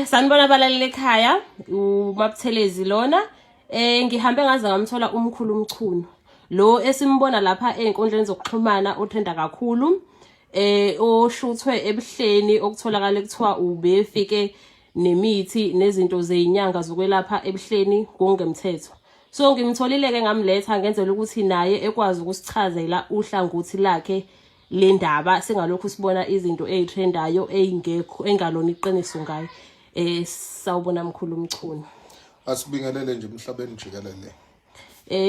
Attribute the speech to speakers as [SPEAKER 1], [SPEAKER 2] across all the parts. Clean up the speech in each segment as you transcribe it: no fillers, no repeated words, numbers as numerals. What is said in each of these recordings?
[SPEAKER 1] Sanibona abalaleli ekhaya, uMabuthelezi lona. Ngihambe ngaze ngamthola umkhulu umchuno. Lo esimbona lapha einkundleni zokuxhumana othenda kakhulu. Oshuthwe ebuhleni okutholakala kuthiwa ubefike nemithi nezinto zezinyanga zokwelapha ebuhleni ngokungemthetho. So ngimtholile ke ngamletha ngenzela ukuthi naye ekwazi ukusichazela uhlangothi lakhe le ndaba sengalokhu sibona izinto ezitrendayo eyingekho engalona iqiniso ngayo. Sawubona mkhulu umchuno.
[SPEAKER 2] Asibingelele nje emhlabeni jikelele.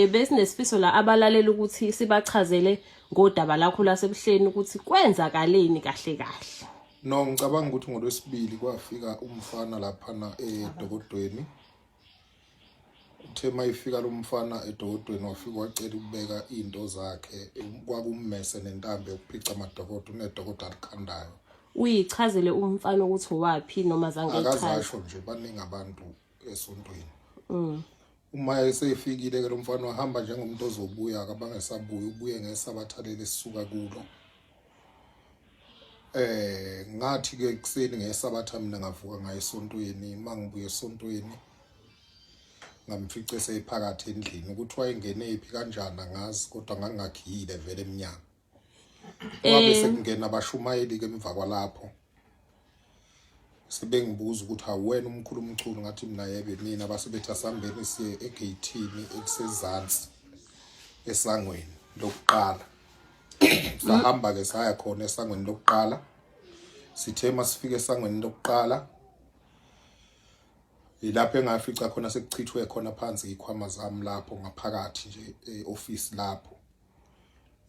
[SPEAKER 1] Besinesifiso la abalalela ukuthi sibachazele ngodaba lakho lasebuhleni ukuthi kwenzakaleni kahle kahle.
[SPEAKER 2] No, ngicabanga ukuthi ngolwesibili kwafika umfana laphana edokodweni. Uthe mayifika lo mfana edokodweni wafika wacela ukubeka into zakhe kwakummese nentambo yokuphica amadokodo unedokodo alikhandayo.
[SPEAKER 1] Uyichazele umfana ukuthi wapi noma zange ichaze.
[SPEAKER 2] Akazasho nje baningi abantu esontweni. Uma esefikile ke lo mfana wahamba njengomuntu ozobuya akabangesabuya ubuye ngesabathalele sisuka kulo. Ngathi ke kuseni ngesabatha mina ngavuka ngaye esontweni mangibuye esontweni ngamfica esephakathi endlini ukuthi wayengene ephi kanjani angazi kodwa ngangakhiyile vele eminyaka. Wabe sekungena abashumayeli ke emva kwalapho. Sebengibuza ukuthi awena umkhulu umchulo ngathi mina yebe mina basebethi asambeni siye egate-ini ekusezantsi esangweni lokuqala. Sahamba ke saya khona esangweni lokuqala. Sithe masifike esangweni lokuqala ilapho engafica khona sekuchithwe khona phansi ikhwama zami lapho ngaphakathi nje eoffice lapho.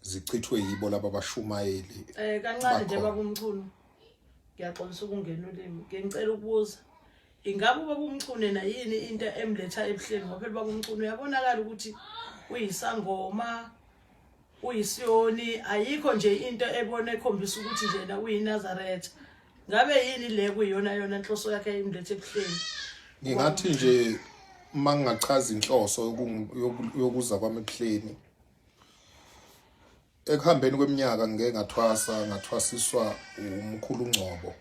[SPEAKER 2] Zichithwe yibo laba bashumayeli.
[SPEAKER 3] Kancane nje baba umchuno. Ngiyaxolisa ukungena ulimi. Ngicela ukubuza. Ingabe ubaba umchuno na yini into emletha ebuhleni ngoba phela baba umchuno uyabonakala ukuthi uyisangoma uyisiyoni ayikho nje into ebona ekhombisa ukuthi njena uyiNazaretha. Ngabe yini le kuyiyona yona inhloso yakhe imlethe ebuhleni?
[SPEAKER 2] Ngingathi nje mangingachaza inhloso yokuza kwami ebuhleni. Ekuhambeni kweminyaka ngeke ngathwasiswa umkhulu uNgcobo.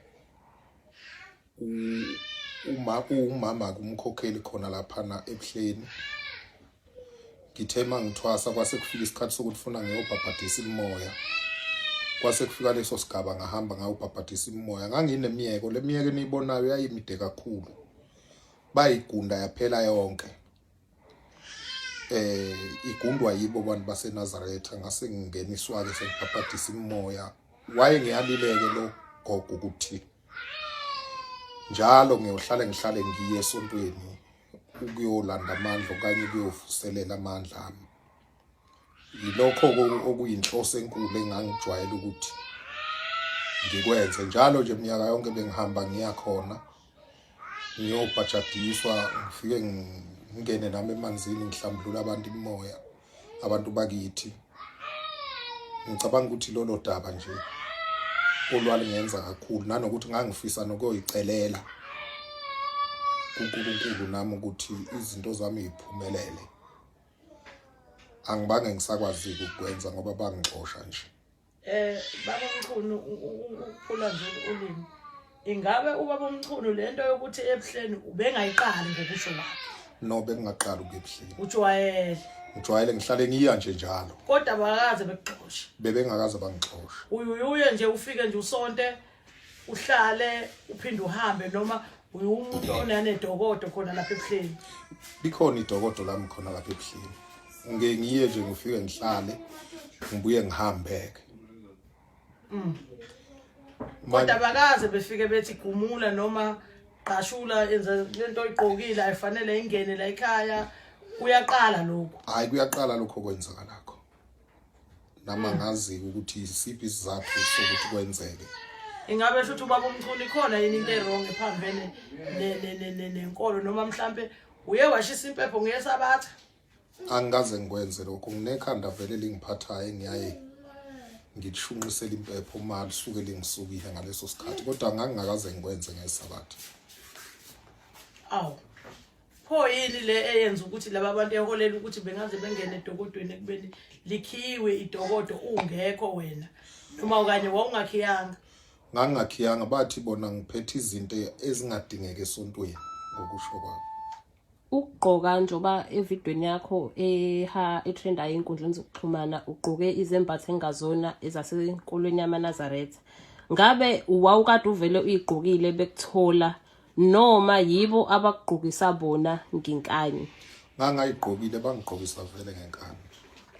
[SPEAKER 2] Umama kumkhokheli khona lapha na ebuhleni. Ngithema ngithwasa kwase kufika isikhathi sokuthi ufuna ngiyobhabhadisa imoya. Kwase kufika leso sigaba ngahamba ngayobhabhadisa imoya. Nganginemiyeko le miyeke niyibonayo yayimide kakhulu. Bayigunda yaphela yonke. Igundwa yibo abantu baseNazaretha ngase ngingeniswa ke sekubhabhadisa imoya. Waye ngiyalileke lo gogo ukuthi njalo ngiyohlala ngiye esontweni ukuyolanda amandla okanye ukuyovuselela amandla ami. Yilokho okuyinhloso enkulu engangijwayele ukuthi ngikwenze njalo nje iminyaka yonke bengihamba ngiya khona ngiyobhajadiswa ngifike ngingene nami emanzini ngihlambulula abantu imoya abantu bakithi. Ngicabanga ukuthi lolo daba nje olwali ngenza kakhulu nanokuthi ngangifisa nokuyicelela kuNkulunkulu nami ukuthi izinto zami ziphumelele. Angibange ngisakwazi ukukwenza ngoba bangixosha nje.
[SPEAKER 3] Baba umchuno ukuphula nje ulimi. Ingabe ubaba umchuno lento yokuthi ebuhleni ubengayiqali ngokusho lapho?
[SPEAKER 2] No bengingaqala ukuyebuhleni.
[SPEAKER 3] Ujwayele
[SPEAKER 2] ngihlale ngiya nje njalo.
[SPEAKER 3] Kodwa bakaze bekuxosha.
[SPEAKER 2] Bebengakaze bangixosha.
[SPEAKER 3] Uyuye nje ufike nje usonte uhlale uphinde uhambe noma umuntu onanedokodo khona lapha ebuhleni.
[SPEAKER 2] Likhona idokodo lami khona lapha ebuhleni. Ngeke ngiye nje ngifike ngihlale ngibuye ngihambeke.
[SPEAKER 3] Kodwa bakaze befike bethi gumula noma qashula enza lento oyiqokile ayifanele ingene la ekhaya uyaqala lokho.
[SPEAKER 2] Hayi kuyaqala lokho kwenzakalakho. Nama ngazi ukuthi isiphi isizathu sokuthi kwenzeke.
[SPEAKER 3] Ingabe futhi ubaba umchuno ikhona yini into errong ephambene nenkolo noma mhlambe uye washisa impepho ngesabatha?
[SPEAKER 2] Angikaze ngikwenze lokho nginekhanda vele lingiphathayo engiyaye ngithunqisela impepho uma lisuke lingisukile ngaleso sikhathi kodwa ngangingakaze ngikwenze ngesabatha.
[SPEAKER 3] Awu. Pho yini le eyenza ukuthi laba abantu eholela ukuthi bengaze bengene edokodweni ekubeni likhiwe idokodo ungekho wena noma okanye wawungakhiyanga?
[SPEAKER 2] Ngangingakhiyanga bathi bona ngiphethe izinto ezingadingeka esontweni ngokusho kwabo.
[SPEAKER 1] Ukugqoka njoba evidweni yakho etrendayo ey'nkundleni zokuxhumana ugqoke izembatho engazona ezasenkolweni yamaNazaretha. Ngabe wawukade uvele uyigqokile bekuthola noma yibo abakugqokisa bona ngenkani?
[SPEAKER 2] Ngangayigqokile bangigqokisa vele ngenkani.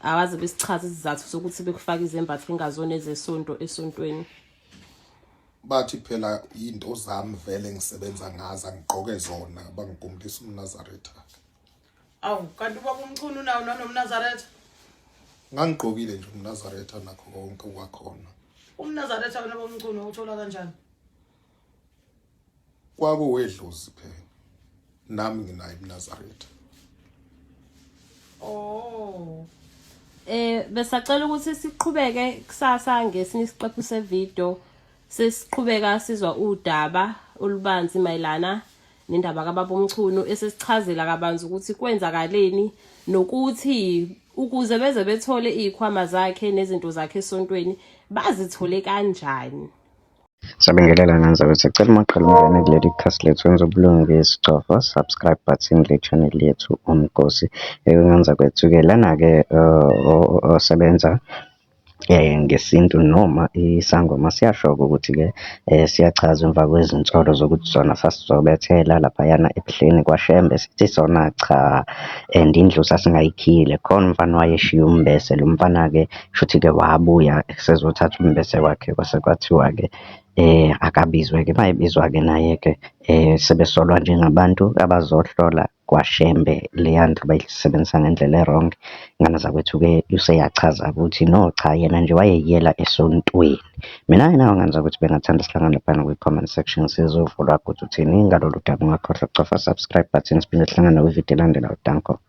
[SPEAKER 1] Awazi besichaza isizathu sokuthi bekufaka izembatho engazona ezesonto esontweni.
[SPEAKER 2] Bathi phela into zami vele ngisebenza ngazo ngigqoke zona bangigumulisa umNazaretha.
[SPEAKER 3] Awu kanti ubaba uMchunu nawo nanomNazaretha?
[SPEAKER 2] Ngangigqokile nje umNazaretha nakho konke kwakhona.
[SPEAKER 3] UmNazaretha wena baba uMchunu awuthola kanjani?
[SPEAKER 2] Kwakuwedlozi phela. Nami nginayo umNazaretha.
[SPEAKER 3] Oh.
[SPEAKER 1] Besacela ukuthi siqhubeke kusasa ngesinye isiqephu sevideo sesiqhubeka sizwa udaba olubanzi mayelana nendaba kaBaba uMchunu esesichazela kabanzi ukuthi kwenzakaleni nokuthi ukuze beze bethole izikhwama zakhe nezinto zakhe esontweni bazithole kanjani.
[SPEAKER 4] Sabingelela nanza ukuthi sicela maqala ungene kuleli khasi lethu wenza ubulungu ngesicofo subscribe button le channel yethu Umkhosi engenza kwethu-ke lana-ke osebenza ngesintu noma isangoma siyasho ukuthi-ke siyachaza emva kwezinsolo zokuthi zona sasizobethela laphayana ebuhleni kwaShembe sithi sona cha and indlu sasingayikhile khona umfana wayeshiya umbese lo mfana-ke shuthi-ke wabuya sezothatha umbese wakhe kwase kwathiwa-ke akabizwe-ke mayebizwa-ke naye-ke sebesolwa njengabantu abazohlola kwaShembe leya ndlu bayisebenzisa ngendlela e-wrong. Ingane zakwethu-ke useyachaza ukuthi no cha yena nje wayeyela esontweni. Mina-ke nawe ngane zakwethu bengathanda sihlangane laphana kwi-comment section sizovulwa ukuthi uthini ngalolu daba. Ungakhohlwa ukucofa subscribe button siphinde sihlangane kwividiyo elandelayo. Danko.